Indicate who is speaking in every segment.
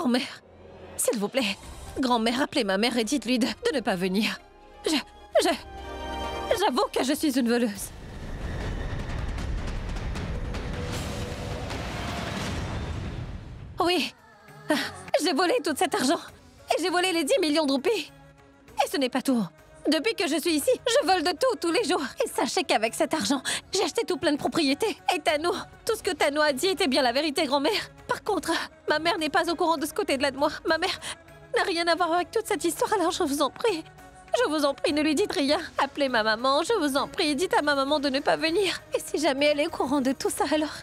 Speaker 1: Grand-mère, s'il vous plaît. Grand-mère, appelez ma mère et dites-lui de ne pas venir. J'avoue que je suis une voleuse. Oui, j'ai volé tout cet argent. Et j'ai volé les 10 millions de roupies. Et ce n'est pas tout. Depuis que je suis ici, je vole de tout, tous les jours. Et sachez qu'avec cet argent, j'ai acheté tout plein de propriétés. Et Tano, tout ce que Tano a dit était bien la vérité, grand-mère. Par contre, ma mère n'est pas au courant de ce côté-là de moi. Ma mère n'a rien à voir avec toute cette histoire, alors je vous en prie. Je vous en prie, ne lui dites rien. Appelez ma maman, je vous en prie. Dites à ma maman de ne pas venir. Et si jamais elle est au courant de tout ça, alors...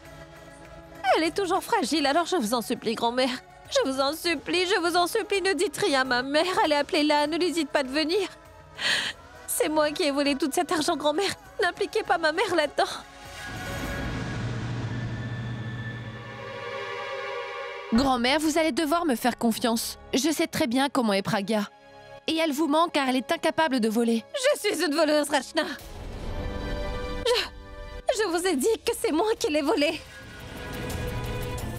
Speaker 1: Elle est toujours fragile, alors je vous en supplie, grand-mère. Je vous en supplie, ne dites rien à ma mère. Allez, appelez-la, ne lui dites pas de venir. C'est moi qui ai volé tout cet argent, grand-mère. N'impliquez pas ma mère là-dedans.
Speaker 2: Grand-mère, vous allez devoir me faire confiance. Je sais très bien comment est Pragya. Et elle vous ment car elle est incapable de voler.
Speaker 1: Je suis une voleuse, Rachna. Je vous ai dit que c'est moi qui l'ai volé.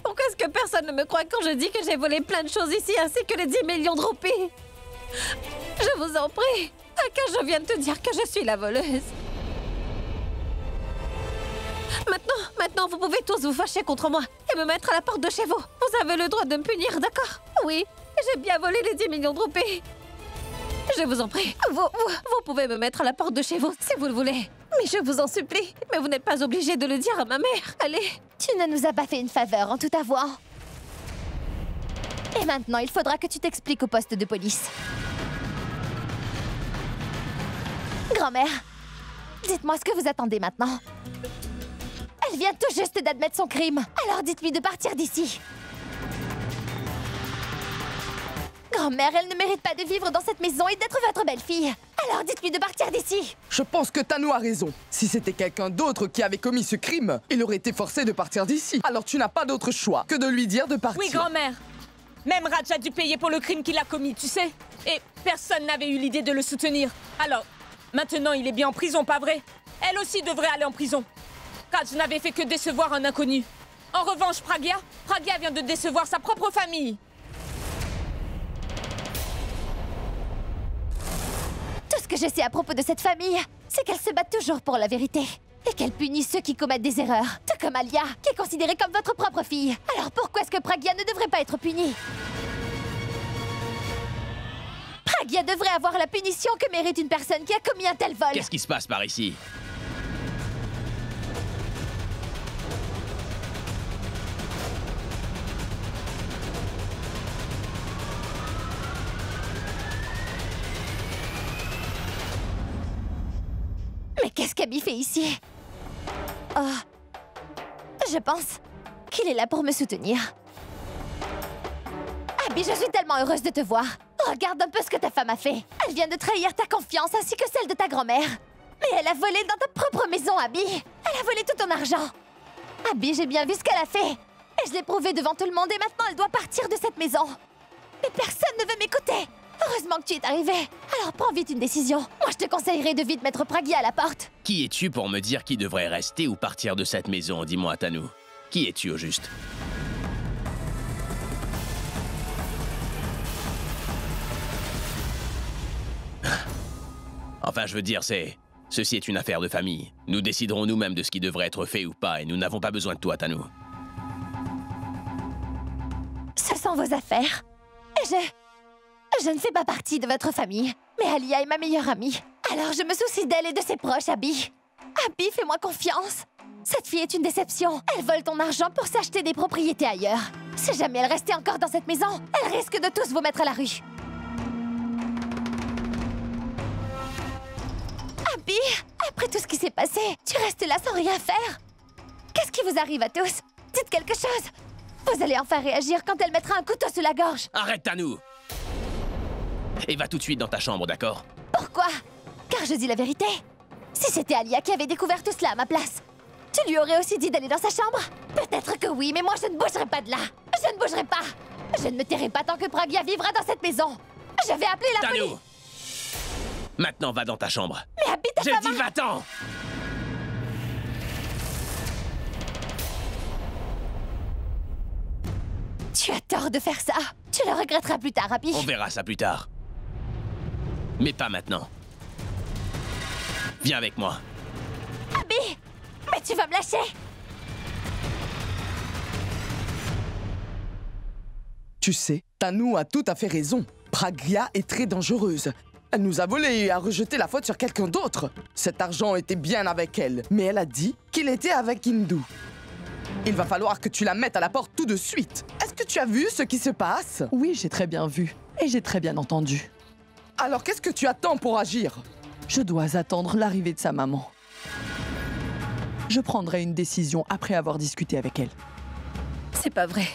Speaker 1: Pourquoi est-ce que personne ne me croit quand je dis que j'ai volé plein de choses ici, ainsi que les 10 millions de roupies? Je vous en prie, à quand je viens de te dire que je suis la voleuse? Maintenant, vous pouvez tous vous fâcher contre moi et me mettre à la porte de chez vous. Vous avez le droit de me punir, d'accord? Oui, j'ai bien volé les 10 millions de roupies. Je vous en prie, vous pouvez me mettre à la porte de chez vous, si vous le voulez. Mais je vous en supplie, mais vous n'êtes pas obligé de le dire à ma mère. Allez.
Speaker 3: Tu ne nous as pas fait une faveur en tout avouant. Et maintenant, il faudra que tu t'expliques au poste de police. Grand-mère, dites-moi ce que vous attendez maintenant. Elle vient tout juste d'admettre son crime, alors dites-lui de partir d'ici. Grand-mère, elle ne mérite pas de vivre dans cette maison et d'être votre belle-fille. Alors dites-lui de partir d'ici.
Speaker 4: Je pense que Tano a raison. Si c'était quelqu'un d'autre qui avait commis ce crime, il aurait été forcé de partir d'ici. Alors tu n'as pas d'autre choix que de lui dire de partir.
Speaker 5: Oui, grand-mère. Même Raj a dû payer pour le crime qu'il a commis, tu sais. Et personne n'avait eu l'idée de le soutenir. Alors, maintenant il est bien en prison, pas vrai? Elle aussi devrait aller en prison. Raj n'avait fait que décevoir un inconnu. En revanche, Pragya vient de décevoir sa propre famille.
Speaker 3: Tout ce que je sais à propos de cette famille, c'est qu'elle se bat toujours pour la vérité. Et qu'elle punit ceux qui commettent des erreurs. Tout comme Alia, qui est considérée comme votre propre fille. Alors pourquoi est-ce que Pragya ne devrait pas être punie? Pragya devrait avoir la punition que mérite une personne qui a commis un tel vol.
Speaker 6: Qu'est-ce qui se passe par ici?
Speaker 3: Mais qu'est-ce qu'Abby fait ici? Oh, je pense qu'il est là pour me soutenir. Abby, je suis tellement heureuse de te voir. Regarde un peu ce que ta femme a fait. Elle vient de trahir ta confiance ainsi que celle de ta grand-mère. Mais elle a volé dans ta propre maison, Abby. Elle a volé tout ton argent. Abby, j'ai bien vu ce qu'elle a fait. Et je l'ai prouvé devant tout le monde et maintenant elle doit partir de cette maison. Mais personne ne veut m'écouter. Heureusement que tu es arrivé. Alors prends vite une décision. Moi, je te conseillerais de vite mettre Pragya à la porte.
Speaker 6: Qui es-tu pour me dire qui devrait rester ou partir de cette maison? Dis-moi, Tano. Qui es-tu au juste? Enfin, je veux dire, ceci est une affaire de famille. Nous déciderons nous-mêmes de ce qui devrait être fait ou pas, et nous n'avons pas besoin de toi, Tano.
Speaker 3: Ce sont vos affaires. Je ne fais pas partie de votre famille, mais Alia est ma meilleure amie. Alors je me soucie d'elle et de ses proches, Abby. Abby, fais-moi confiance. Cette fille est une déception. Elle vole ton argent pour s'acheter des propriétés ailleurs. Si jamais elle restait encore dans cette maison, elle risque de tous vous mettre à la rue. Abby, après tout ce qui s'est passé, tu restes là sans rien faire. Qu'est-ce qui vous arrive à tous? Dites quelque chose. Vous allez enfin réagir quand elle mettra un couteau sous la gorge.
Speaker 6: Arrête, Tano! Et va tout de suite dans ta chambre, d'accord?
Speaker 3: Pourquoi? Car je dis la vérité. Si c'était Alia qui avait découvert tout cela à ma place, tu lui aurais aussi dit d'aller dans sa chambre? Peut-être que oui, mais moi je ne bougerai pas de là. Je ne bougerai pas. Je ne me tairai pas tant que Pragya vivra dans cette maison. Je vais appeler la police.
Speaker 6: Maintenant, va dans ta chambre.
Speaker 3: Mais Abby, ta
Speaker 6: J'ai
Speaker 3: femme...
Speaker 6: dit va-t'en!
Speaker 3: Tu as tort de faire ça. Tu le regretteras plus tard, Abby.
Speaker 6: On verra ça plus tard. Mais pas maintenant. Viens avec moi.
Speaker 3: Abby! Mais tu vas me lâcher!
Speaker 4: Tu sais, Tanou a tout à fait raison. Pragya est très dangereuse. Elle nous a volé et a rejeté la faute sur quelqu'un d'autre. Cet argent était bien avec elle, mais elle a dit qu'il était avec Hindu. Il va falloir que tu la mettes à la porte tout de suite. Est-ce que tu as vu ce qui se passe?
Speaker 7: Oui, j'ai très bien vu. Et j'ai très bien entendu.
Speaker 4: Alors qu'est-ce que tu attends pour agir?
Speaker 7: Je dois attendre l'arrivée de sa maman. Je prendrai une décision après avoir discuté avec elle.
Speaker 1: C'est pas vrai.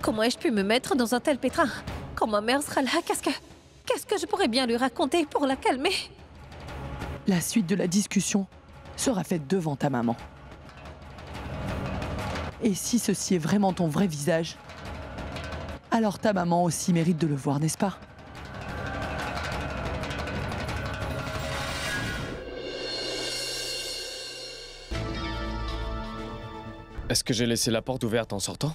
Speaker 1: Comment ai-je pu me mettre dans un tel pétrin? Quand ma mère sera là, qu'est-ce que je pourrais bien lui raconter pour la calmer?
Speaker 7: La suite de la discussion sera faite devant ta maman. Et si ceci est vraiment ton vrai visage, alors ta maman aussi mérite de le voir, n'est-ce pas?
Speaker 8: Est-ce que j'ai laissé la porte ouverte en sortant?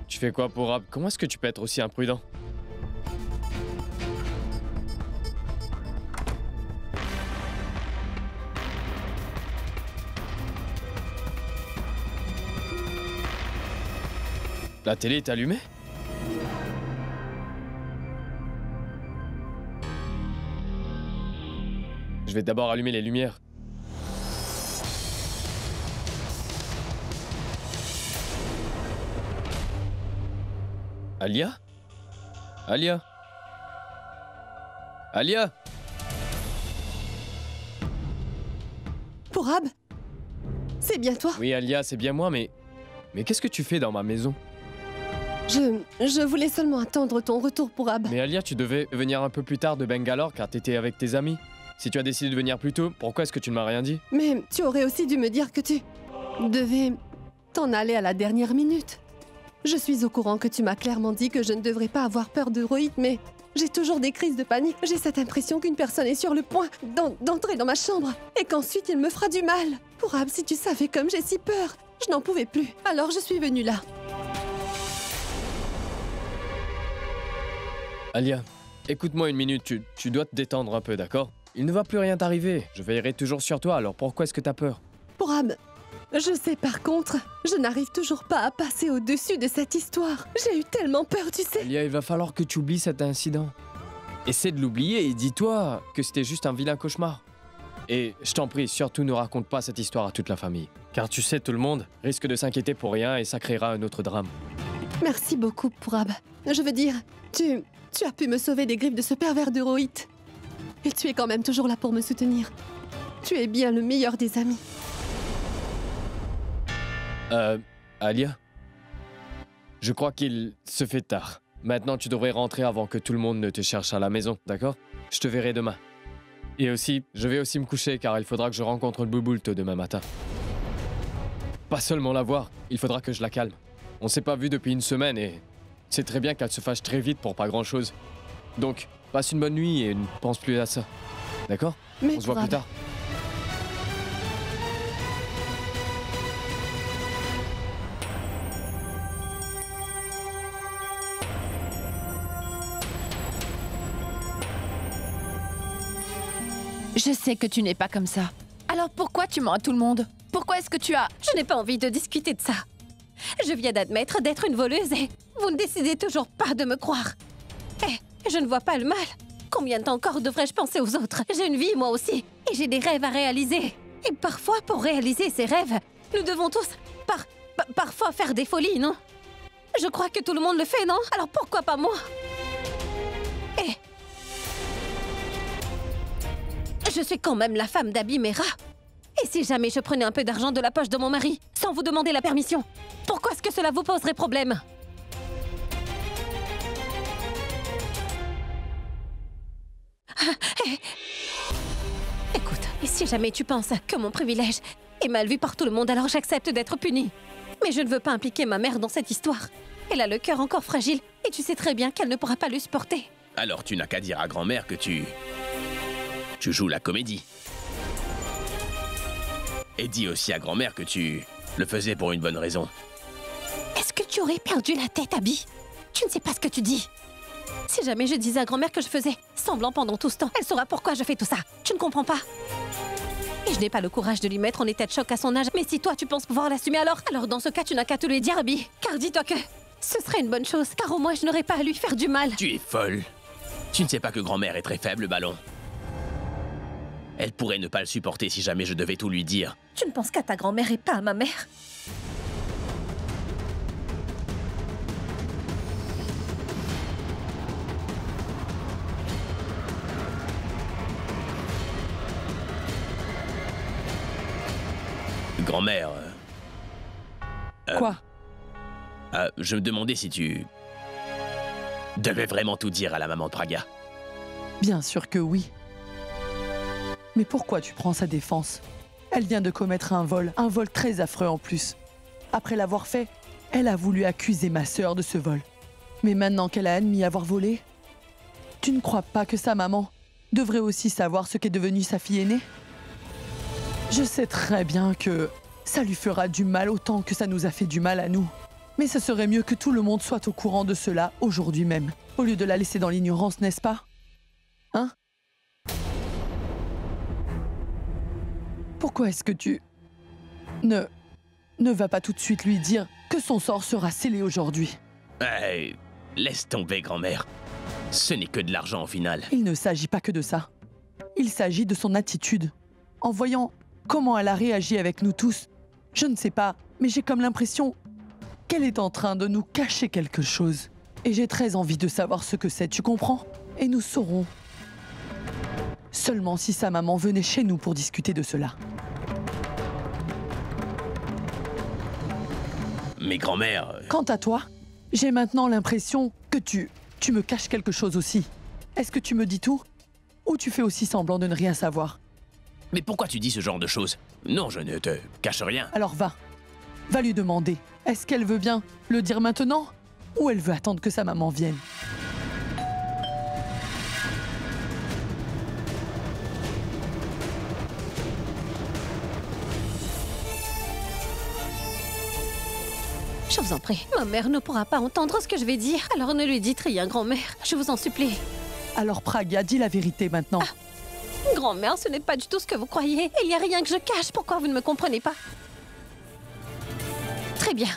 Speaker 8: Tu fais quoi, Pourab? Comment est-ce que tu peux être aussi imprudent? La télé est allumée? Je vais d'abord allumer les lumières. Alia? Alia? Alia?
Speaker 9: Pourab? C'est bien toi?
Speaker 8: Oui, Alia, c'est bien moi, mais qu'est-ce que tu fais dans ma maison?
Speaker 9: Je voulais seulement attendre ton retour, Pourab.
Speaker 8: Mais Alia, tu devais venir un peu plus tard de Bangalore car t'étais avec tes amis. Si tu as décidé de venir plus tôt, pourquoi est-ce que tu ne m'as rien dit?
Speaker 9: Mais tu aurais aussi dû me dire que tu devais t'en aller à la dernière minute. Je suis au courant que tu m'as clairement dit que je ne devrais pas avoir peur de Rohit, mais j'ai toujours des crises de panique. J'ai cette impression qu'une personne est sur le point d'entrer dans ma chambre et qu'ensuite il me fera du mal. Pourab, si tu savais comme j'ai si peur, je n'en pouvais plus. Alors je suis venue là.
Speaker 8: Alia, écoute-moi une minute, tu dois te détendre un peu, d'accord? Il ne va plus rien t'arriver, je veillerai toujours sur toi, alors pourquoi est-ce que t'as peur?
Speaker 9: Pourab, je sais par contre, je n'arrive toujours pas à passer au-dessus de cette histoire. J'ai eu tellement peur, tu sais.
Speaker 8: Alia, il va falloir que tu oublies cet incident. Essaie de l'oublier et dis-toi que c'était juste un vilain cauchemar. Et je t'en prie, surtout ne raconte pas cette histoire à toute la famille. Car tu sais, tout le monde risque de s'inquiéter pour rien et ça créera un autre drame.
Speaker 9: Merci beaucoup, Pourab. Je veux dire, tu as pu me sauver des griffes de ce pervers de Rohit. Et tu es quand même toujours là pour me soutenir. Tu es bien le meilleur des amis.
Speaker 8: Alia? Je crois qu'il se fait tard. Maintenant, tu devrais rentrer avant que tout le monde ne te cherche à la maison, d'accord? Je te verrai demain. Et aussi, je vais aussi me coucher car il faudra que je rencontre le bouboule tôt demain matin. Pas seulement la voir, il faudra que je la calme. On s'est pas vu depuis une semaine et c'est très bien qu'elle se fâche très vite pour pas grand-chose. Donc, passe une bonne nuit et ne pense plus à ça. D'accord?
Speaker 9: Mais
Speaker 8: On se voit plus tard.
Speaker 2: Je sais que tu n'es pas comme ça. Alors pourquoi tu mens à tout le monde? Pourquoi est-ce que tu as...
Speaker 1: Je n'ai pas envie de discuter de ça. Je viens d'admettre d'être une voleuse et vous ne décidez toujours pas de me croire. Eh, je ne vois pas le mal. Combien de temps encore devrais-je penser aux autres? J'ai une vie, moi aussi, et j'ai des rêves à réaliser. Et parfois, pour réaliser ces rêves, nous devons tous, parfois faire des folies, non? Je crois que tout le monde le fait, non? Alors pourquoi pas moi? Eh, je suis quand même la femme d'Abby Mera. Et si jamais je prenais un peu d'argent de la poche de mon mari, sans vous demander la permission, pourquoi est-ce que cela vous poserait problème? Écoute, et si jamais tu penses que mon privilège est mal vu par tout le monde, alors j'accepte d'être punie. Mais je ne veux pas impliquer ma mère dans cette histoire. Elle a le cœur encore fragile, et tu sais très bien qu'elle ne pourra pas le supporter.
Speaker 6: Alors tu n'as qu'à dire à grand-mère que tu joues la comédie. Et dis aussi à grand-mère que tu le faisais pour une bonne raison.
Speaker 1: Est-ce que tu aurais perdu la tête, Abby? Tu ne sais pas ce que tu dis. Si jamais je disais à grand-mère que je faisais semblant pendant tout ce temps, elle saura pourquoi je fais tout ça. Tu ne comprends pas. Et je n'ai pas le courage de lui mettre en état de choc à son âge. Mais si toi, tu penses pouvoir l'assumer alors dans ce cas, tu n'as qu'à te le dire, Abby. Car dis-toi que ce serait une bonne chose, car au moins je n'aurais pas à lui faire du mal.
Speaker 6: Tu es folle. Tu ne sais pas que grand-mère est très faible, Ballon. Elle pourrait ne pas le supporter si jamais je devais tout lui dire.
Speaker 1: Tu ne penses qu'à ta grand-mère et pas à ma mère?
Speaker 6: Grand-mère...
Speaker 7: Quoi?
Speaker 6: Je me demandais si tu... devais vraiment tout dire à la maman de Praga.
Speaker 7: Bien sûr que oui. Mais pourquoi tu prends sa défense? Elle vient de commettre un vol très affreux en plus. Après l'avoir fait, elle a voulu accuser ma sœur de ce vol. Mais maintenant qu'elle a admis avoir volé, tu ne crois pas que sa maman devrait aussi savoir ce qu'est devenue sa fille aînée? Je sais très bien que ça lui fera du mal autant que ça nous a fait du mal à nous. Mais ce serait mieux que tout le monde soit au courant de cela aujourd'hui même, au lieu de la laisser dans l'ignorance, n'est-ce pas? Hein? Pourquoi est-ce que tu... Ne va pas tout de suite lui dire que son sort sera scellé aujourd'hui?
Speaker 6: Laisse tomber, grand-mère. Ce n'est que de l'argent au final.
Speaker 7: Il ne s'agit pas que de ça. Il s'agit de son attitude. En voyant comment elle a réagi avec nous tous, je ne sais pas, mais j'ai comme l'impression qu'elle est en train de nous cacher quelque chose. Et j'ai très envie de savoir ce que c'est, tu comprends? Et nous saurons. Seulement si sa maman venait chez nous pour discuter de cela.
Speaker 6: Mais grand-mère...
Speaker 7: Quant à toi, j'ai maintenant l'impression que tu me caches quelque chose aussi. Est-ce que tu me dis tout? Ou tu fais aussi semblant de ne rien savoir?
Speaker 6: Mais pourquoi tu dis ce genre de choses? Non, je ne te cache rien.
Speaker 7: Alors va lui demander. Est-ce qu'elle veut bien le dire maintenant? Ou elle veut attendre que sa maman vienne?
Speaker 1: Je vous en prie, ma mère ne pourra pas entendre ce que je vais dire, alors ne lui dites rien, grand-mère. Je vous en supplie.
Speaker 7: Alors Praga, dis la vérité maintenant.
Speaker 1: Grand-mère, ce n'est pas du tout ce que vous croyez. Il n'y a rien que je cache. Pourquoi vous ne me comprenez pas? Très bien.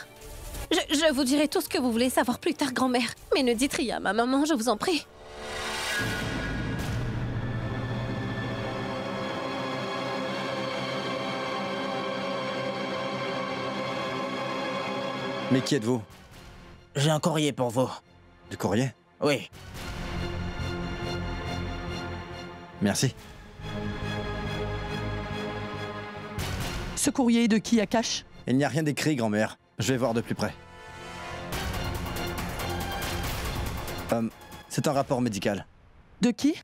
Speaker 1: Je vous dirai tout ce que vous voulez savoir plus tard, grand-mère. Mais ne dites rien à ma maman, je vous en prie.
Speaker 10: Mais qui êtes-vous?
Speaker 11: J'ai un courrier pour vous.
Speaker 10: Du courrier?
Speaker 11: Oui.
Speaker 10: Merci.
Speaker 7: Ce courrier est de qui, Akash?
Speaker 10: Il n'y a rien d'écrit, grand-mère. Je vais voir de plus près. C'est un rapport médical.
Speaker 7: De qui?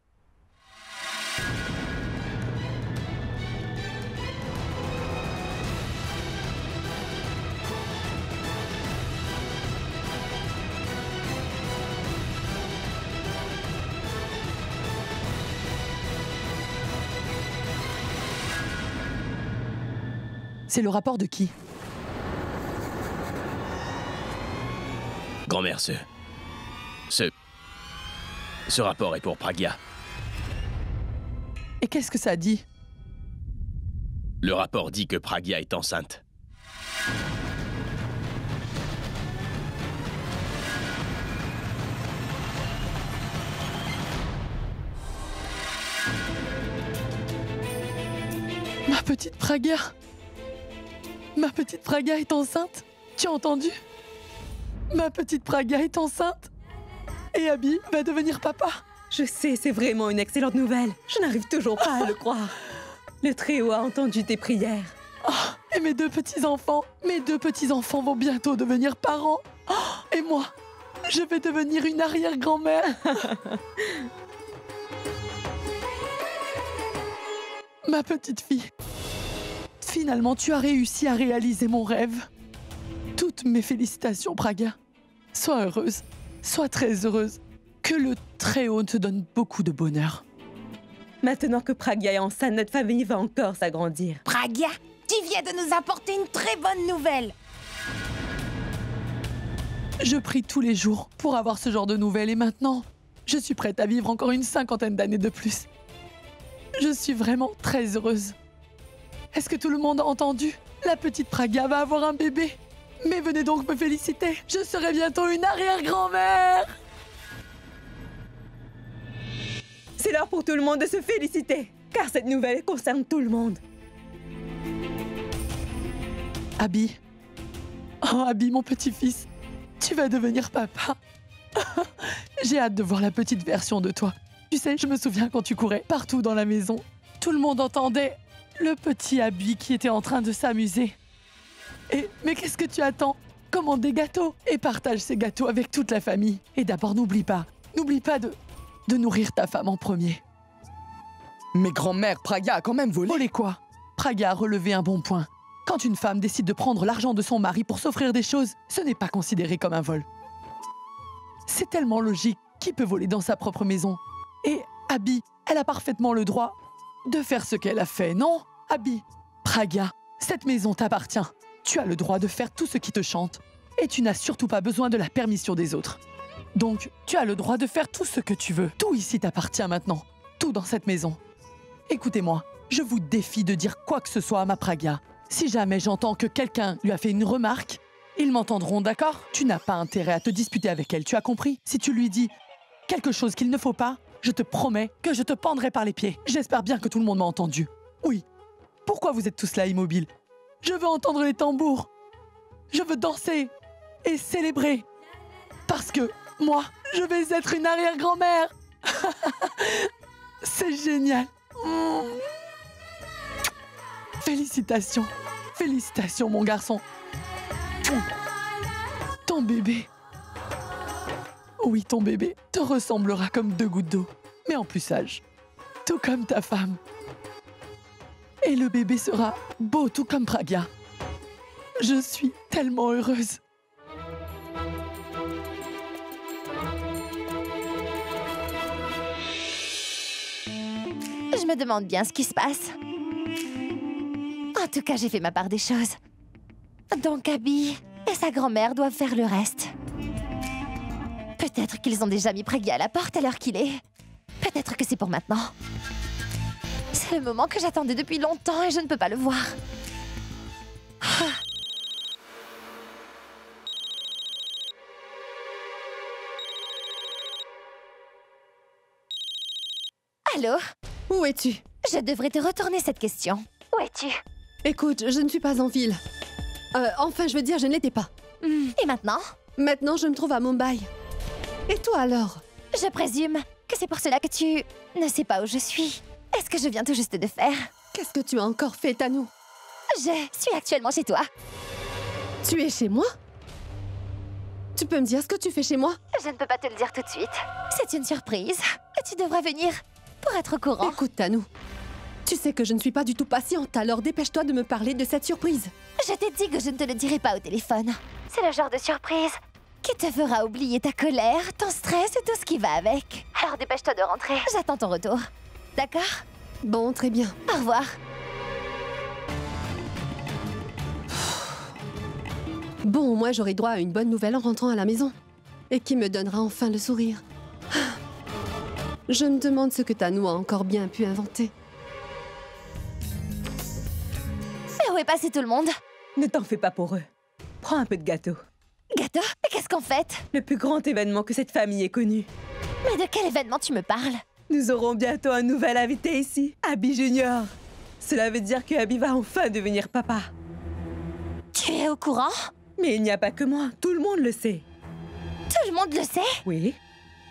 Speaker 7: C'est le rapport de qui?
Speaker 6: Grand-mère, ce rapport est pour Praga.
Speaker 7: Et qu'est-ce que ça dit?
Speaker 6: Le rapport dit que Praga est enceinte.
Speaker 7: Ma petite Praga! Ma petite Praga est enceinte? Tu as entendu? Ma petite Praga est enceinte? Et Abby va devenir papa?
Speaker 5: Je sais, c'est vraiment une excellente nouvelle. Je n'arrive toujours pas à le croire. Le Très-Haut a entendu tes prières.
Speaker 7: Oh, et mes deux petits-enfants vont bientôt devenir parents. Oh, et moi, je vais devenir une arrière-grand-mère. Ma petite fille, finalement, tu as réussi à réaliser mon rêve. Toutes mes félicitations, Praga. Sois heureuse, sois très heureuse. Que le Très-Haut te donne beaucoup de bonheur.
Speaker 5: Maintenant que Praga est enceinte, notre famille va encore s'agrandir.
Speaker 12: Praga, tu viens de nous apporter une très bonne nouvelle.
Speaker 7: Je prie tous les jours pour avoir ce genre de nouvelles et maintenant, je suis prête à vivre encore une 50aine d'années de plus. Je suis vraiment très heureuse. Est-ce que tout le monde a entendu? La petite Pragya va avoir un bébé. Mais venez donc me féliciter. Je serai bientôt une arrière-grand-mère.
Speaker 5: C'est l'heure pour tout le monde de se féliciter, car cette nouvelle concerne tout le monde.
Speaker 7: Abby. Oh, Abby, mon petit-fils. Tu vas devenir papa. J'ai hâte de voir la petite version de toi. Tu sais, je me souviens quand tu courais partout dans la maison. Tout le monde entendait le petit Abby qui était en train de s'amuser. Mais qu'est-ce que tu attends? Commande des gâteaux et partage ces gâteaux avec toute la famille. Et d'abord, n'oublie pas de nourrir ta femme en premier.
Speaker 4: Mais grand-mère, Pragya a quand même volé.
Speaker 7: Volé quoi? Pragya a relevé un bon point. Quand une femme décide de prendre l'argent de son mari pour s'offrir des choses, ce n'est pas considéré comme un vol. C'est tellement logique. Qui peut voler dans sa propre maison? Et Abby, elle a parfaitement le droit de faire ce qu'elle a fait, non? Abby, Pragya, cette maison t'appartient. Tu as le droit de faire tout ce qui te chante. Et tu n'as surtout pas besoin de la permission des autres. Donc, tu as le droit de faire tout ce que tu veux. Tout ici t'appartient maintenant. Tout dans cette maison. Écoutez-moi, je vous défie de dire quoi que ce soit à ma Pragya. Si jamais j'entends que quelqu'un lui a fait une remarque, ils m'entendront, d'accord? Tu n'as pas intérêt à te disputer avec elle, tu as compris? Si tu lui dis quelque chose qu'il ne faut pas, je te promets que je te pendrai par les pieds. J'espère bien que tout le monde m'a entendu. Oui. Pourquoi vous êtes tous là immobiles? Je veux entendre les tambours. Je veux danser et célébrer. Parce que moi, je vais être une arrière-grand-mère. C'est génial. Félicitations. Félicitations, mon garçon. Ton bébé. Oui, ton bébé te ressemblera comme 2 gouttes d'eau, mais en plus sage. Tout comme ta femme. Et le bébé sera beau tout comme Pragya. Je suis tellement heureuse.
Speaker 3: Je me demande bien ce qui se passe. En tout cas, j'ai fait ma part des choses. Donc Abby et sa grand-mère doivent faire le reste. Peut-être qu'ils ont déjà mis Pragya à la porte à l'heure qu'il est. Peut-être que c'est pour maintenant. C'est le moment que j'attendais depuis longtemps et je ne peux pas le voir. Allô?
Speaker 9: Où es-tu?
Speaker 3: Je devrais te retourner cette question. Où es-tu?
Speaker 9: Écoute, je ne suis pas en ville. Enfin, je veux dire, je ne l'étais pas.
Speaker 3: Et maintenant?
Speaker 9: Maintenant, je me trouve à Mumbai. Et toi alors?
Speaker 3: Je présume que c'est pour cela que tu ne sais pas où je suis. Est-ce que je viens tout juste de faire?
Speaker 9: Qu'est-ce que tu as encore fait, Tanou?
Speaker 3: Je suis actuellement chez toi.
Speaker 9: Tu es chez moi? Tu peux me dire ce que tu fais chez moi?
Speaker 3: Je ne peux pas te le dire tout de suite. C'est une surprise. Tu devras venir pour être au courant.
Speaker 9: Écoute, Tanou. Tu sais que je ne suis pas du tout patiente, alors dépêche-toi de me parler de cette surprise.
Speaker 3: Je t'ai dit que je ne te le dirai pas au téléphone. C'est le genre de surprise qui te fera oublier ta colère, ton stress et tout ce qui va avec. Alors dépêche-toi de rentrer. J'attends ton retour. D'accord?
Speaker 9: Bon, très bien.
Speaker 3: Au revoir.
Speaker 9: Bon, moi j'aurai droit à une bonne nouvelle en rentrant à la maison. Et qui me donnera enfin le sourire. Je me demande ce que Tanou a encore bien pu inventer.
Speaker 3: Mais où est passé tout le monde?
Speaker 5: Ne t'en fais pas pour eux. Prends un peu de gâteau.
Speaker 3: Gâteau? Qu'est-ce qu'on fête?
Speaker 5: Le plus grand événement que cette famille ait connu.
Speaker 3: Mais de quel événement tu me parles?
Speaker 5: Nous aurons bientôt un nouvel invité ici, Abby Junior. Cela veut dire que Abby va enfin devenir papa.
Speaker 3: Tu es au courant?
Speaker 5: Mais il n'y a pas que moi, tout le monde le sait.
Speaker 3: Tout le monde le sait?
Speaker 5: Oui.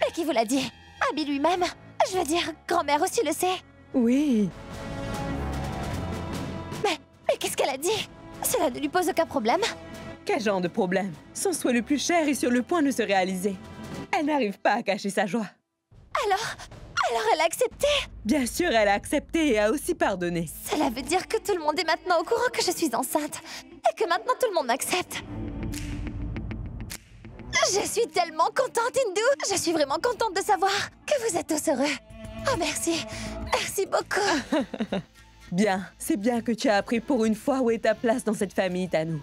Speaker 3: Mais qui vous l'a dit? Abby lui-même? Je veux dire, grand-mère aussi le sait.
Speaker 5: Oui.
Speaker 3: Mais qu'est-ce qu'elle a dit? Cela ne lui pose aucun problème?
Speaker 5: Quel genre de problème? Son souhait le plus cher est sur le point de se réaliser. Elle n'arrive pas à cacher sa joie.
Speaker 3: Alors elle a accepté?
Speaker 5: Bien sûr, elle a accepté et a aussi pardonné.
Speaker 3: Cela veut dire que tout le monde est maintenant au courant que je suis enceinte. Et que maintenant tout le monde m'accepte. Je suis tellement contente, Hindu. Je suis vraiment contente de savoir que vous êtes tous heureux. Oh, merci. Merci beaucoup.
Speaker 5: Bien, c'est bien que tu as appris pour une fois où est ta place dans cette famille, Tanou.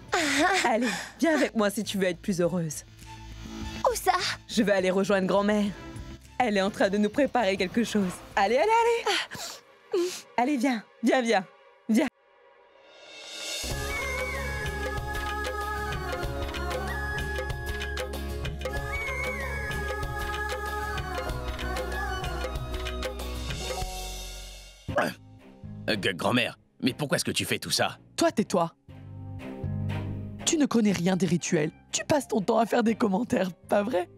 Speaker 5: Allez, viens avec moi si tu veux être plus heureuse.
Speaker 3: ça?
Speaker 12: Je vais aller rejoindre grand-mère. Elle est en train de nous préparer quelque chose. Allez, allez, allez! Allez, viens, viens, viens, viens.
Speaker 6: Grand-mère, mais pourquoi est-ce que tu fais tout ça?
Speaker 7: Toi, tais-toi. Tu ne connais rien des rituels. Tu passes ton temps à faire des commentaires, pas vrai?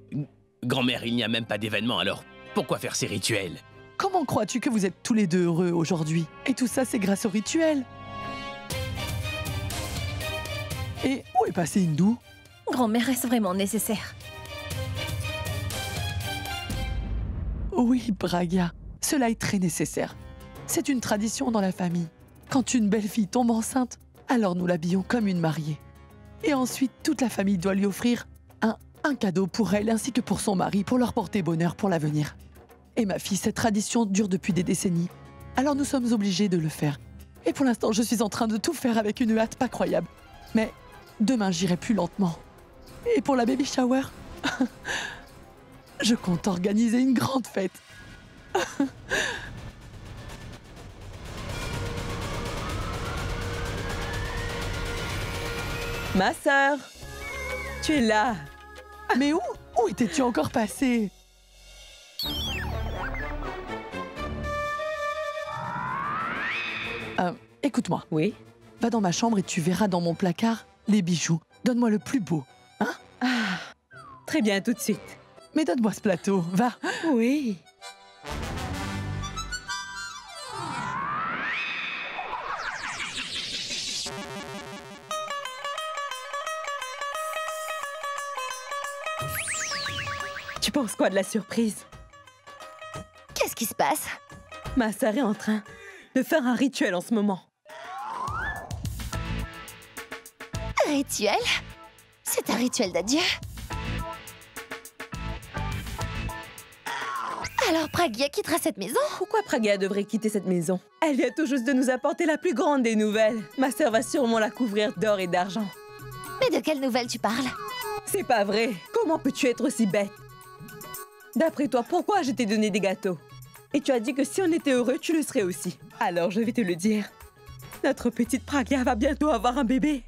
Speaker 6: Grand-mère, il n'y a même pas d'événement, alors pourquoi faire ces rituels?
Speaker 7: Comment crois-tu que vous êtes tous les deux heureux aujourd'hui? Et tout ça, c'est grâce aux rituels. Et où est passé Hindou?
Speaker 1: Grand-mère, est-ce vraiment nécessaire?
Speaker 7: Oui, Pragya, cela est très nécessaire. C'est une tradition dans la famille. Quand une belle fille tombe enceinte, alors nous l'habillons comme une mariée. Et ensuite, toute la famille doit lui offrir un cadeau pour elle ainsi que pour son mari, pour leur porter bonheur pour l'avenir. Et ma fille, cette tradition dure depuis des décennies. Alors nous sommes obligés de le faire. Et pour l'instant, je suis en train de tout faire avec une hâte pas croyable. Mais demain, j'irai plus lentement. Et pour la baby shower, je compte organiser une grande fête.
Speaker 12: Ma sœur, tu es là.
Speaker 7: Mais où étais-tu encore passée? Écoute-moi.
Speaker 12: Oui?
Speaker 7: Va dans ma chambre et tu verras dans mon placard les bijoux. Donne-moi le plus beau, hein?
Speaker 12: Ah, très bien, tout de suite.
Speaker 7: Mais donne-moi ce plateau, va.
Speaker 12: Oui. Tu penses quoi de la surprise?
Speaker 3: Qu'est-ce qui se passe?
Speaker 12: Ma sœur est en train de faire un rituel en ce moment.
Speaker 3: Un rituel? C'est un rituel d'adieu? Alors Pragya quittera cette maison?
Speaker 12: Pourquoi Pragya devrait quitter cette maison? Elle vient tout juste de nous apporter la plus grande des nouvelles. Ma sœur va sûrement la couvrir d'or et d'argent.
Speaker 3: Mais de quelles nouvelles tu parles?
Speaker 12: C'est pas vrai. Comment peux-tu être aussi bête? D'après toi, pourquoi je t'ai donné des gâteaux? Et tu as dit que si on était heureux, tu le serais aussi. Alors je vais te le dire. Notre petite Pragya va bientôt avoir un bébé.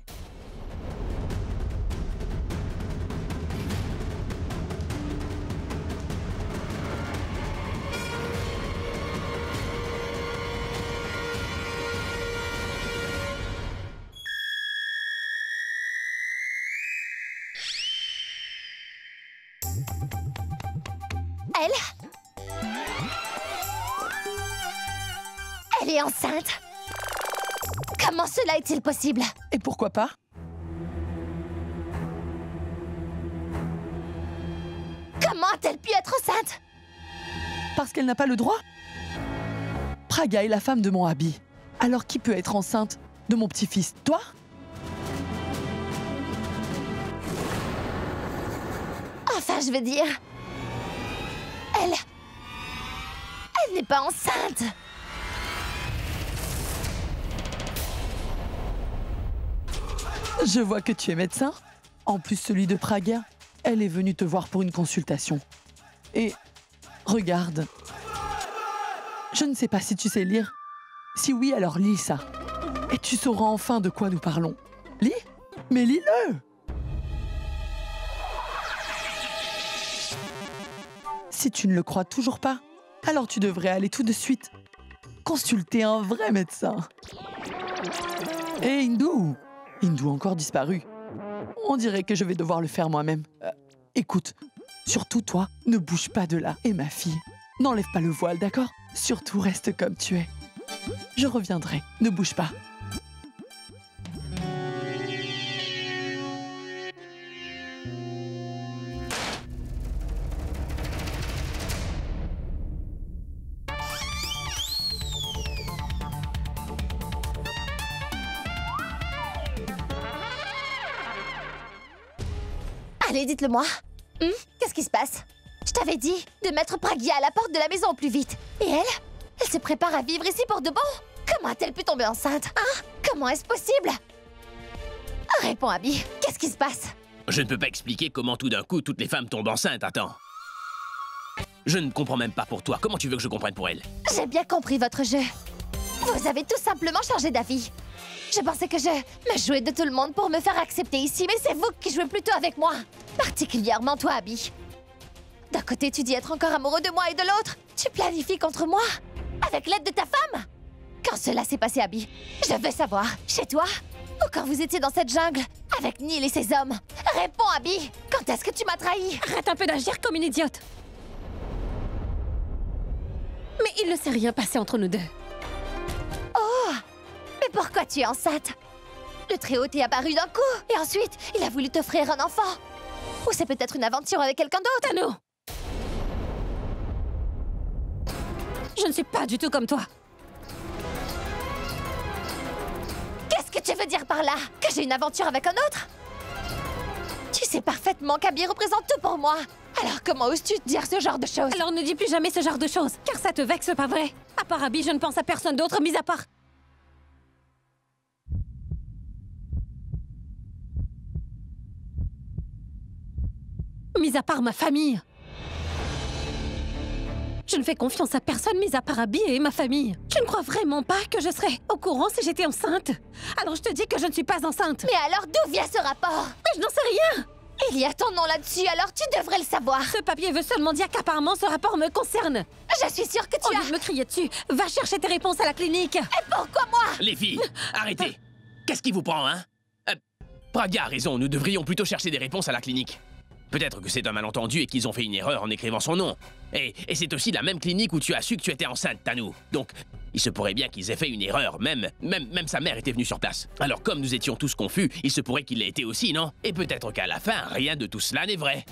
Speaker 3: Elle est enceinte? Comment cela est-il possible?
Speaker 7: Et pourquoi pas?
Speaker 3: Comment a-t-elle pu être enceinte?
Speaker 7: Parce qu'elle n'a pas le droit. Pragya est la femme de mon Abhi. Alors qui peut être enceinte de mon petit-fils? Toi?
Speaker 3: Enfin, je veux dire... Elle n'est pas enceinte.
Speaker 7: Je vois que tu es médecin. En plus, celui de Pragya, elle est venue te voir pour une consultation. Et regarde. Je ne sais pas si tu sais lire. Si oui, alors lis ça. Et tu sauras enfin de quoi nous parlons. Lis? Mais lis-le! Si tu ne le crois toujours pas, alors tu devrais aller tout de suite consulter un vrai médecin. Et Hindou a encore disparu. On dirait que je vais devoir le faire moi-même. Écoute, surtout toi, ne bouge pas de là. Et ma fille, n'enlève pas le voile, d'accord? Surtout reste comme tu es. Je reviendrai, ne bouge pas.
Speaker 3: Allez, dites-le-moi. Qu'est-ce qui se passe? Je t'avais dit de mettre Pragya à la porte de la maison au plus vite. Et elle se prépare à vivre ici pour de bon? Comment a-t-elle pu tomber enceinte? Hein? Comment est-ce possible? Réponds, Abhi. Qu'est-ce qui se passe?
Speaker 6: Je ne peux pas expliquer comment tout d'un coup toutes les femmes tombent enceintes, attends. Je ne comprends même pas pour toi. Comment tu veux que je comprenne pour elle?
Speaker 3: J'ai bien compris votre jeu. Vous avez tout simplement changé d'avis. Je pensais que je me jouais de tout le monde pour me faire accepter ici, mais c'est vous qui jouez plutôt avec moi. Particulièrement toi, Abby. D'un côté, tu dis être encore amoureux de moi et de l'autre, tu planifies contre moi. Avec l'aide de ta femme. Quand cela s'est passé, Abby, je veux savoir, chez toi ou quand vous étiez dans cette jungle, avec Neil et ses hommes. Réponds, Abby. Quand est-ce que tu m'as trahi?
Speaker 1: Arrête un peu d'agir comme une idiote. Mais il ne s'est rien passé entre nous deux.
Speaker 3: Oh! Mais pourquoi tu es enceinte? Le Très-Haut t'est apparu d'un coup, et ensuite, il a voulu t'offrir un enfant. Ou c'est peut-être une aventure avec quelqu'un d'autre?
Speaker 1: Tano! Je ne suis pas du tout comme toi.
Speaker 3: Qu'est-ce que tu veux dire par là? Que j'ai une aventure avec un autre? Tu sais parfaitement qu'Abby représente tout pour moi. Alors comment oses-tu dire ce genre de choses?
Speaker 1: Alors ne dis plus jamais ce genre de choses, car ça te vexe, pas vrai? À part Abby, je ne pense à personne d'autre, mis à part... Mis à part ma famille. Je ne fais confiance à personne, mis à part Abby et ma famille. Tu ne crois vraiment pas que je serais au courant si j'étais enceinte? Alors je te dis que je ne suis pas enceinte.
Speaker 3: Mais alors d'où vient ce rapport?
Speaker 1: Mais je n'en sais rien.
Speaker 3: Il y a ton nom là-dessus, alors tu devrais le savoir.
Speaker 1: Ce papier veut seulement dire qu'apparemment ce rapport me concerne.
Speaker 3: Je suis sûre que tu
Speaker 1: Au lieu de me crier dessus, va chercher tes réponses à la clinique.
Speaker 3: Et pourquoi moi?
Speaker 6: Les filles, arrêtez. Qu'est-ce qui vous prend, hein? Pragya a raison, nous devrions plutôt chercher des réponses à la clinique. Peut-être que c'est un malentendu et qu'ils ont fait une erreur en écrivant son nom. Et c'est aussi la même clinique où tu as su que tu étais enceinte, Tanou. Donc, il se pourrait bien qu'ils aient fait une erreur, même sa mère était venue sur place. Alors comme nous étions tous confus, il se pourrait qu'il l'ait été aussi, non? Et peut-être qu'à la fin, rien de tout cela n'est vrai.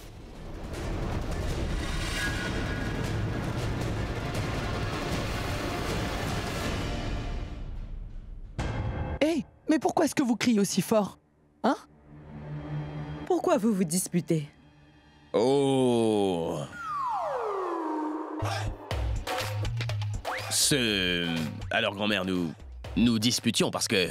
Speaker 7: Hé, mais pourquoi est-ce que vous criez aussi fort? Hein?
Speaker 12: Pourquoi vous vous disputez?
Speaker 6: Oh... Alors, grand-mère, nous disputions parce que...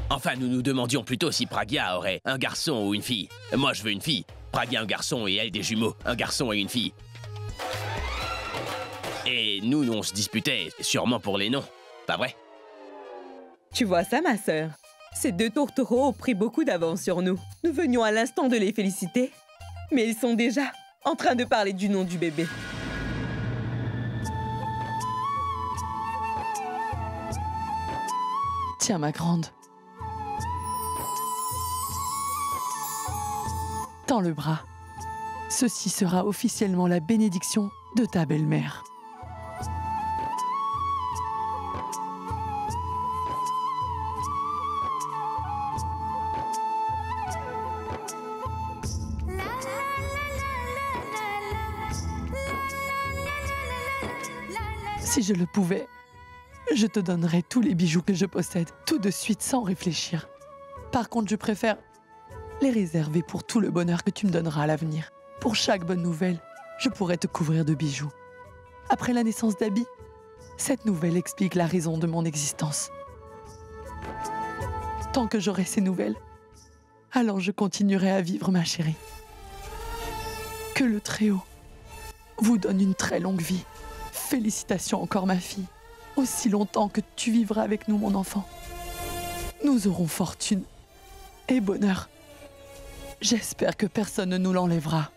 Speaker 6: Enfin, nous nous demandions plutôt si Pragya aurait un garçon ou une fille. Moi, je veux une fille. Pragya un garçon et elle des jumeaux. Un garçon et une fille. Et nous, on se disputait sûrement pour les noms. Pas vrai?
Speaker 12: Tu vois ça, ma sœur? Ces deux tourtereaux ont pris beaucoup d'avance sur nous. Nous venions à l'instant de les féliciter, mais ils sont déjà en train de parler du nom du bébé.
Speaker 7: Tiens, ma grande. Tends le bras. Ceci sera officiellement la bénédiction de ta belle-mère. Si je le pouvais, je te donnerais tous les bijoux que je possède, tout de suite sans réfléchir. Par contre, je préfère les réserver pour tout le bonheur que tu me donneras à l'avenir. Pour chaque bonne nouvelle, je pourrais te couvrir de bijoux. Après la naissance d'Abby, cette nouvelle explique la raison de mon existence. Tant que j'aurai ces nouvelles, alors je continuerai à vivre, ma chérie. Que le Très-Haut vous donne une très longue vie. Félicitations encore, ma fille. Aussi longtemps que tu vivras avec nous, mon enfant. Nous aurons fortune et bonheur. J'espère que personne ne nous l'enlèvera.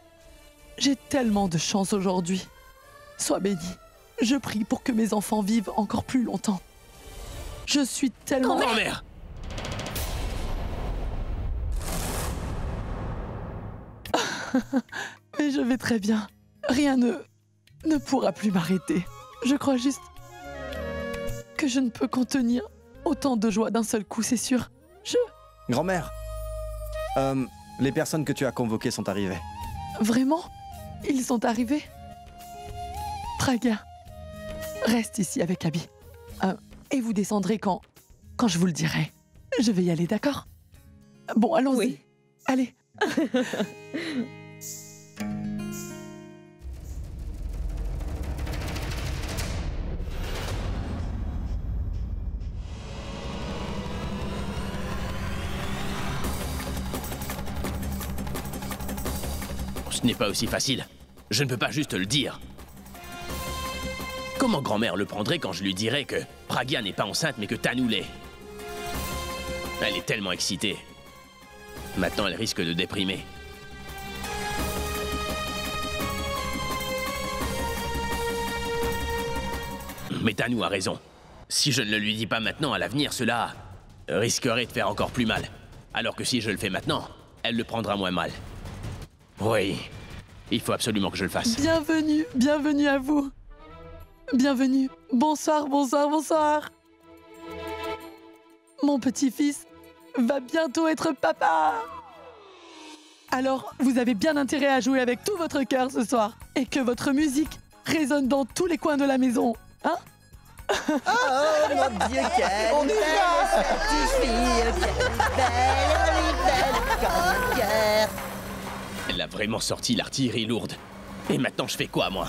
Speaker 7: J'ai tellement de chance aujourd'hui. Sois bénie. Je prie pour que mes enfants vivent encore plus longtemps. Je suis tellement...
Speaker 6: Grand-mère!
Speaker 7: Mais je vais très bien. Rien ne pourra plus m'arrêter. Je crois juste que je ne peux contenir autant de joie d'un seul coup, c'est sûr.
Speaker 10: Grand-mère, les personnes que tu as convoquées sont arrivées.
Speaker 7: Vraiment? Ils sont arrivés? Pragya, reste ici avec Abby. Et vous descendrez quand je vous le dirai. Je vais y aller, d'accord? Bon, allons-y.
Speaker 12: Oui.
Speaker 7: Allez.
Speaker 6: Ce n'est pas aussi facile. Je ne peux pas juste le dire. Comment grand-mère le prendrait quand je lui dirais que Pragya n'est pas enceinte mais que Tanu l'est? Elle est tellement excitée. Maintenant, elle risque de déprimer. Mais Tanu a raison. Si je ne le lui dis pas maintenant, à l'avenir, cela risquerait de faire encore plus mal. Alors que si je le fais maintenant, elle le prendra moins mal. Oui, il faut absolument que je le fasse.
Speaker 7: Bienvenue, bienvenue à vous. Bienvenue. Bonsoir, bonsoir, bonsoir. Mon petit-fils va bientôt être papa. Alors, vous avez bien intérêt à jouer avec tout votre cœur ce soir et que votre musique résonne dans tous les coins de la maison, hein?
Speaker 12: Oh mon Dieu, quelle belle petite fille, quelle belle comme un cœur.
Speaker 6: Elle a vraiment sorti l'artillerie lourde. Et maintenant, je fais quoi, moi?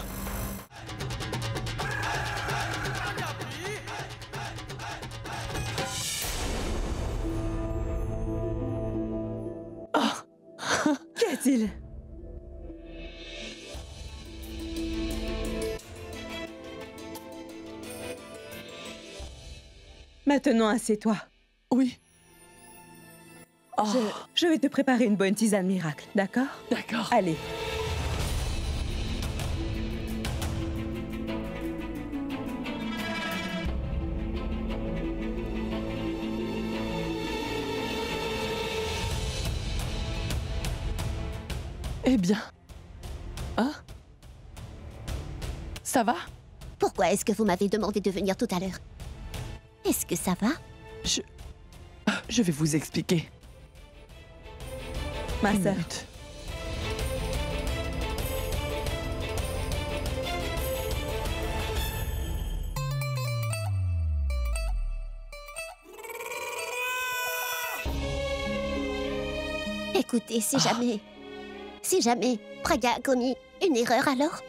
Speaker 12: Qu'y a-t-il? Maintenant, assieds-toi.
Speaker 7: Oui. Oh.
Speaker 12: Je vais te préparer une bonne tisane miracle, d'accord?
Speaker 7: D'accord.
Speaker 12: Allez.
Speaker 7: Eh bien. Hein? Ça va?
Speaker 3: Pourquoi est-ce que vous m'avez demandé de venir tout à l'heure? Est-ce que ça va?
Speaker 7: Je vais vous expliquer.
Speaker 12: Ma sœur.
Speaker 3: Écoutez, si jamais Pragya a commis une erreur, alors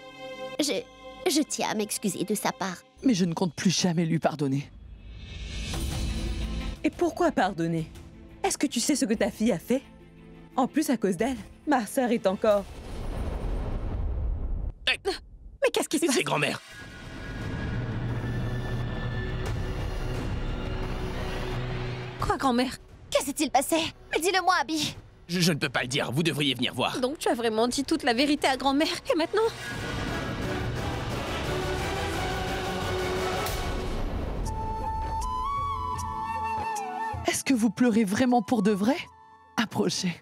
Speaker 3: je tiens à m'excuser de sa part.
Speaker 7: Mais je ne compte plus jamais lui pardonner.
Speaker 12: Et pourquoi pardonner? Est-ce que tu sais ce que ta fille a fait? En plus, à cause d'elle, ma sœur est encore...
Speaker 6: Hey.
Speaker 1: Mais qu'est-ce qui se passe?
Speaker 6: C'est grand-mère.
Speaker 1: Quoi, grand-mère?
Speaker 3: Que s'est-il passé? Mais dis-le-moi, Abby.
Speaker 6: Je ne peux pas le dire, vous devriez venir voir.
Speaker 1: Donc tu as vraiment dit toute la vérité à grand-mère, et maintenant?
Speaker 7: Est-ce que vous pleurez vraiment pour de vrai? Approchez.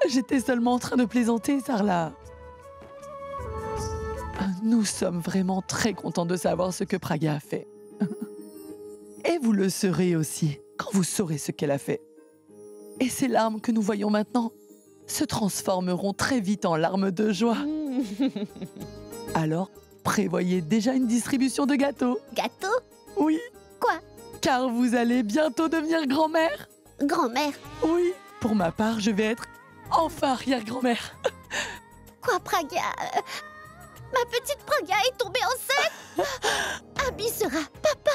Speaker 7: J'étais seulement en train de plaisanter, Sarla. Nous sommes vraiment très contents de savoir ce que Pragya a fait. Et vous le serez aussi quand vous saurez ce qu'elle a fait. Et ces larmes que nous voyons maintenant se transformeront très vite en larmes de joie. Alors, prévoyez déjà une distribution de gâteaux.
Speaker 3: Gâteau?
Speaker 7: Oui.
Speaker 3: Quoi?
Speaker 7: Car vous allez bientôt devenir grand-mère.
Speaker 3: Grand-mère?
Speaker 7: Oui. Pour ma part, je vais être enfin arrière-grand-mère.
Speaker 3: Quoi, Pragya? Ma petite Pragya est tombée enceinte? Abby sera papa?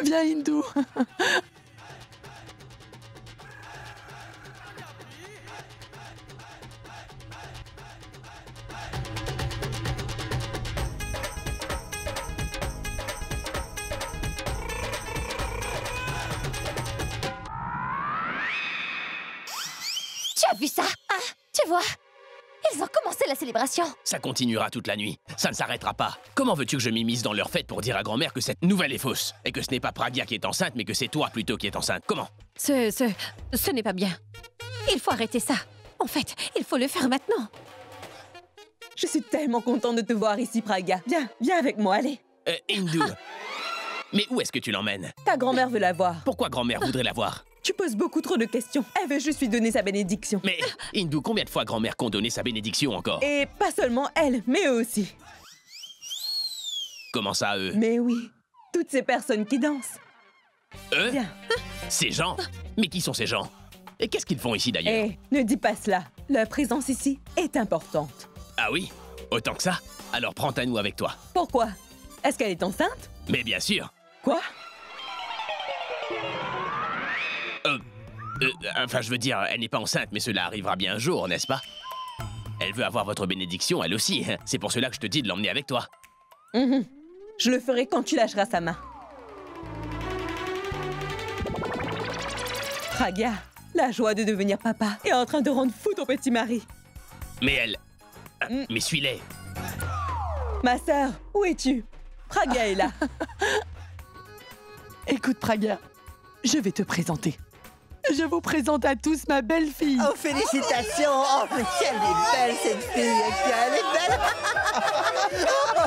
Speaker 7: Viens, Hindou.
Speaker 3: Tu as vu ça? Ah, tu vois? Ils ont commencé la célébration.
Speaker 6: Ça continuera toute la nuit. Ça ne s'arrêtera pas. Comment veux-tu que je m'immisce dans leur fête pour dire à grand-mère que cette nouvelle est fausse? Et que ce n'est pas Pragya qui est enceinte, mais que c'est toi plutôt qui est enceinte? Comment?
Speaker 1: Ce n'est pas bien. Il faut arrêter ça. En fait, il faut le faire maintenant.
Speaker 12: Je suis tellement contente de te voir ici, Pragya. Viens avec moi, allez.
Speaker 6: Hindou. Mais où est-ce que tu l'emmènes?
Speaker 12: Ta grand-mère veut la voir.
Speaker 6: Pourquoi grand-mère voudrait la voir?
Speaker 12: Tu poses beaucoup trop de questions. Elle veut juste lui donner sa bénédiction.
Speaker 6: Mais, Hindou, combien de fois grand-mère compte donner sa bénédiction encore?
Speaker 12: Et pas seulement elle, mais eux aussi.
Speaker 6: Comment ça, eux?
Speaker 12: Mais oui. toutes ces personnes qui dansent.
Speaker 6: Eux?
Speaker 12: Viens.
Speaker 6: Ces gens? Mais qui sont ces gens? Et qu'est-ce qu'ils font ici d'ailleurs?
Speaker 12: Hé, ne dis pas cela. Leur présence ici est importante.
Speaker 6: Ah oui? Autant que ça? Alors prends Tanou avec toi.
Speaker 12: Pourquoi? Est-ce qu'elle est enceinte?
Speaker 6: Mais bien sûr.
Speaker 12: Quoi?
Speaker 6: Enfin, je veux dire, elle n'est pas enceinte, mais cela arrivera bien un jour, n'est-ce pas? Elle veut avoir votre bénédiction, elle aussi. C'est pour cela que je te dis de l'emmener avec toi.
Speaker 12: Je le ferai quand tu lâcheras sa main. Pragya, la joie de devenir papa est en train de rendre fou ton petit mari.
Speaker 6: Mais elle... Mais suis-les.
Speaker 12: Ma sœur, où es-tu? Pragya est là.
Speaker 7: Écoute, Pragya, je vais te présenter. Je vous présente à tous ma belle-fille.
Speaker 11: Oh, félicitations! Oh, mais elle est belle, cette fille! Elle est belle! Oh,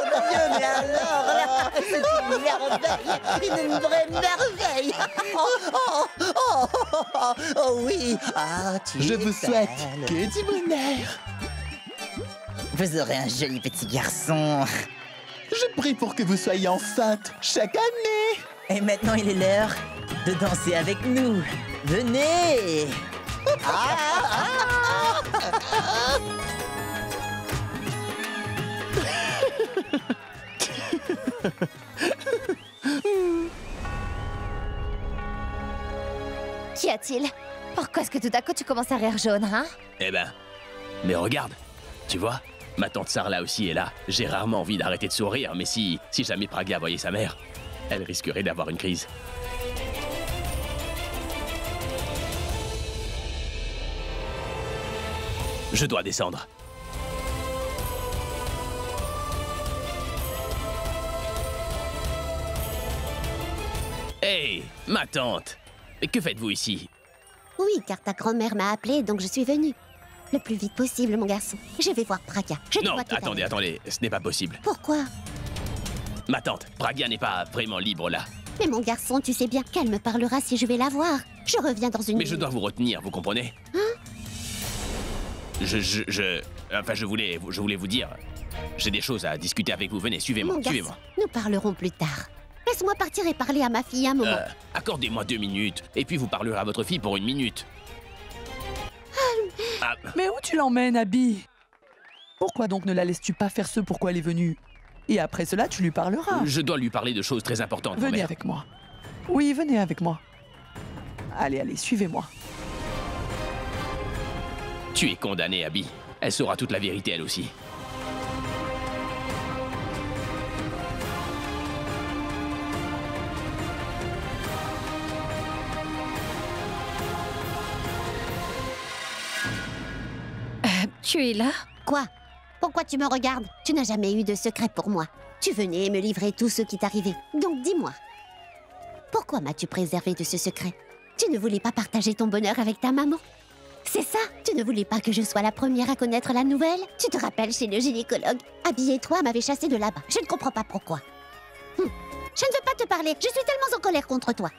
Speaker 11: mon Dieu, mais alors, là, c'est une merveille! Une vraie merveille! Oh, oui! Ah,
Speaker 13: Je vous souhaite que du bonheur.
Speaker 11: Vous aurez un joli petit garçon.
Speaker 13: Je prie pour que vous soyez enceinte chaque année.
Speaker 11: Et maintenant, il est l'heure de danser avec nous. Venez!
Speaker 3: Qu'y a-t-il? Pourquoi est-ce que tout à coup tu commences à rire jaune, hein?
Speaker 6: Eh ben... Mais regarde, tu vois, ma tante Sarla aussi est là. J'ai rarement envie d'arrêter de sourire, mais si jamais Pragya voyait sa mère, elle risquerait d'avoir une crise. Je dois descendre. Hey, ma tante! Que faites-vous ici?
Speaker 14: Oui, car ta grand-mère m'a appelée, donc je suis venue. Le plus vite possible, mon garçon. Je vais voir Pragya. Je te
Speaker 6: Non,
Speaker 14: vois tout à l'heure.
Speaker 6: attendez, ce n'est pas possible.
Speaker 14: Pourquoi?
Speaker 6: Ma tante, Pragya n'est pas vraiment libre là.
Speaker 14: Mais mon garçon, tu sais bien qu'elle me parlera si je vais la voir. Je reviens dans une
Speaker 6: Mais je dois vous retenir, vous comprenez?
Speaker 14: Hein?
Speaker 6: Enfin, je voulais vous dire... J'ai des choses à discuter avec vous. Venez, suivez-moi,
Speaker 14: Mon garçon,
Speaker 6: suivez-moi.
Speaker 14: nous parlerons plus tard. Laisse-moi partir et parler à ma fille un moment.
Speaker 6: Accordez-moi 2 minutes, et puis vous parlerez à votre fille pour 1 minute.
Speaker 7: Mais où tu l'emmènes, Abby? Pourquoi donc ne la laisses-tu pas faire ce pourquoi elle est venue? Et après cela, tu lui parleras.
Speaker 6: Je dois lui parler de choses très importantes,
Speaker 7: Venez
Speaker 6: grand-mère.
Speaker 7: avec moi. Oui, venez avec moi. Allez, suivez-moi.
Speaker 6: Tu es condamnée, Abby. Elle saura toute la vérité, elle aussi.
Speaker 3: Tu es là?
Speaker 14: Quoi? Pourquoi tu me regardes? Tu n'as jamais eu de secret pour moi. Tu venais me livrer tout ce qui t'arrivait. Donc dis-moi, pourquoi m'as-tu préservé de ce secret? Tu ne voulais pas partager ton bonheur avec ta maman? C'est ça? Tu ne voulais pas que je sois la première à connaître la nouvelle? Tu te rappelles chez le gynécologue? Abby et toi m'avez chassé de là-bas. Je ne comprends pas pourquoi. Je ne veux pas te parler. Je suis tellement en colère contre toi.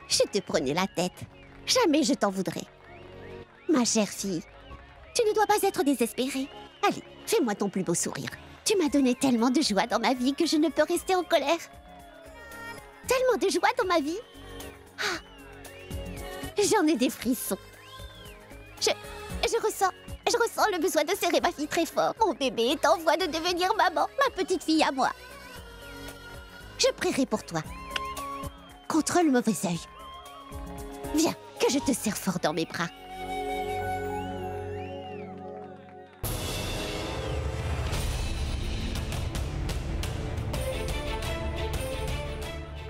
Speaker 14: Je te prenais la tête. Jamais je t'en voudrais. Ma chère fille, tu ne dois pas être désespérée. Allez, fais-moi ton plus beau sourire. Tu m'as donné tellement de joie dans ma vie que je ne peux rester en colère. Tellement de joie dans ma vie. J'en ai des frissons. Je ressens le besoin de serrer ma fille très fort. Mon bébé est en voie de devenir maman, ma petite fille à moi. Je prierai pour toi. Contre le mauvais œil. Viens, que je te serre fort dans mes bras.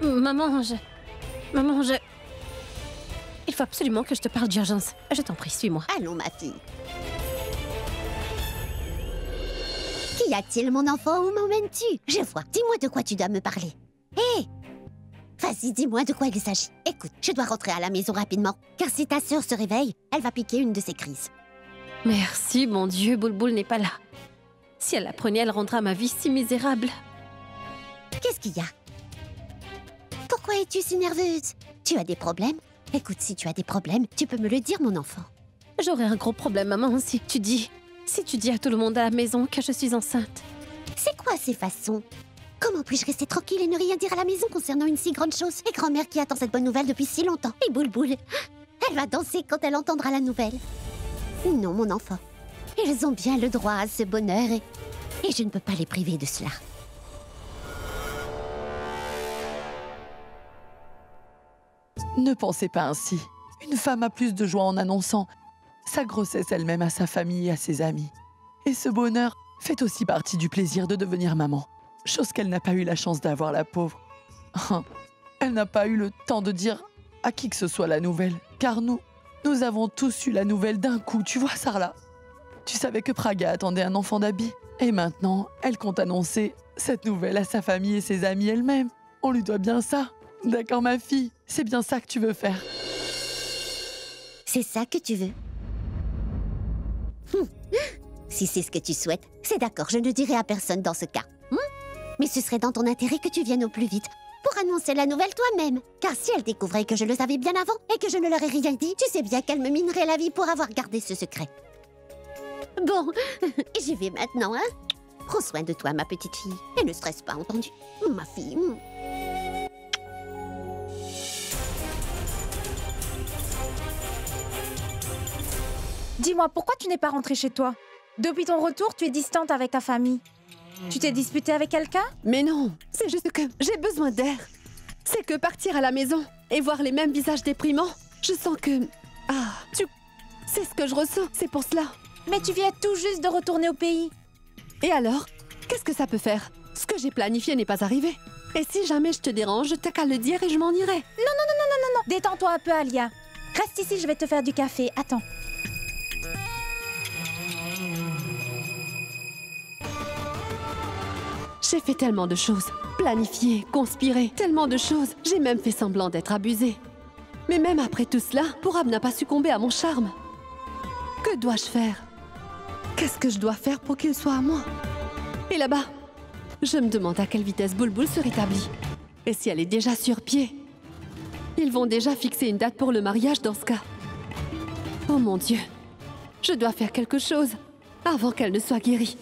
Speaker 1: Maman, il faut absolument que je te parle d'urgence. Je t'en prie, suis-moi.
Speaker 14: Allons, ma fille. Qu'y a-t-il, mon enfant? Où m'emmènes-tu? Je vois. Dis-moi de quoi tu dois me parler. Hé! Vas-y, dis-moi de quoi il s'agit. Écoute, je dois rentrer à la maison rapidement, car si ta sœur se réveille, elle va piquer une de ses crises.
Speaker 1: Merci, mon Dieu, Boulboul n'est pas là. Si elle l'apprenait, elle rendra ma vie si misérable.
Speaker 14: Qu'est-ce qu'il y a? Pourquoi es-tu si nerveuse? Tu as des problèmes? Écoute, si tu as des problèmes, tu peux me le dire, mon enfant.
Speaker 1: J'aurais un gros problème, maman, si tu dis Si tu dis à tout le monde à la maison que je suis enceinte.
Speaker 14: C'est quoi ces façons? Comment puis-je rester tranquille et ne rien dire à la maison concernant une si grande chose? Et grand-mère qui attend cette bonne nouvelle depuis si longtemps. Et Boule-Boule, elle va danser quand elle entendra la nouvelle. Non, mon enfant. Ils ont bien le droit à ce bonheur et je ne peux pas les priver de cela.
Speaker 7: Ne pensez pas ainsi. Une femme a plus de joie en annonçant sa grossesse elle-même à sa famille et à ses amis. Et ce bonheur fait aussi partie du plaisir de devenir maman. Chose qu'elle n'a pas eu la chance d'avoir, la pauvre. Elle n'a pas eu le temps de dire à qui que ce soit la nouvelle. Car nous avons tous eu la nouvelle d'un coup. Tu vois, Sarla? Tu savais que Praga attendait un enfant d'Abby. Et maintenant, elle compte annoncer cette nouvelle à sa famille et ses amis elle-même. On lui doit bien ça. D'accord, ma fille? C'est bien ça que tu veux faire.
Speaker 14: C'est ça que tu veux? Si c'est ce que tu souhaites, c'est d'accord, je ne dirai à personne dans ce cas. Mais ce serait dans ton intérêt que tu viennes au plus vite pour annoncer la nouvelle toi-même. Car si elle découvrait que je le savais bien avant et que je ne leur ai rien dit, tu sais bien qu'elle me minerait la vie pour avoir gardé ce secret. Bon, j'y vais maintenant, hein? Prends soin de toi, ma petite fille. Et ne stresse pas, entendu? Ma fille.
Speaker 15: Dis-moi, pourquoi tu n'es pas rentrée chez toi? Depuis ton retour, tu es distante avec ta famille. Tu t'es disputée avec quelqu'un?
Speaker 9: Mais non, c'est juste que j'ai besoin d'air. C'est que partir à la maison et voir les mêmes visages déprimants, je sens que... c'est ce que je ressens, c'est pour cela.
Speaker 15: Mais tu viens tout juste de retourner au pays.
Speaker 9: Et alors? Qu'est-ce que ça peut faire? Ce que j'ai planifié n'est pas arrivé. Et si jamais je te dérange, t'as qu'à le dire et je m'en irai.
Speaker 15: Non. Détends-toi un peu, Alia. Reste ici, je vais te faire du café. Attends.
Speaker 9: J'ai fait tellement de choses. Planifié, conspiré, tellement de choses. J'ai même fait semblant d'être abusée. Mais même après tout cela, Pourab n'a pas succombé à mon charme. Que dois-je faire? Qu'est-ce que je dois faire pour qu'il soit à moi? Et là-bas, je me demande à quelle vitesse Boule-Boule se rétablit. Et si elle est déjà sur pied? Ils vont déjà fixer une date pour le mariage dans ce cas. Oh mon Dieu, je dois faire quelque chose avant qu'elle ne soit guérie.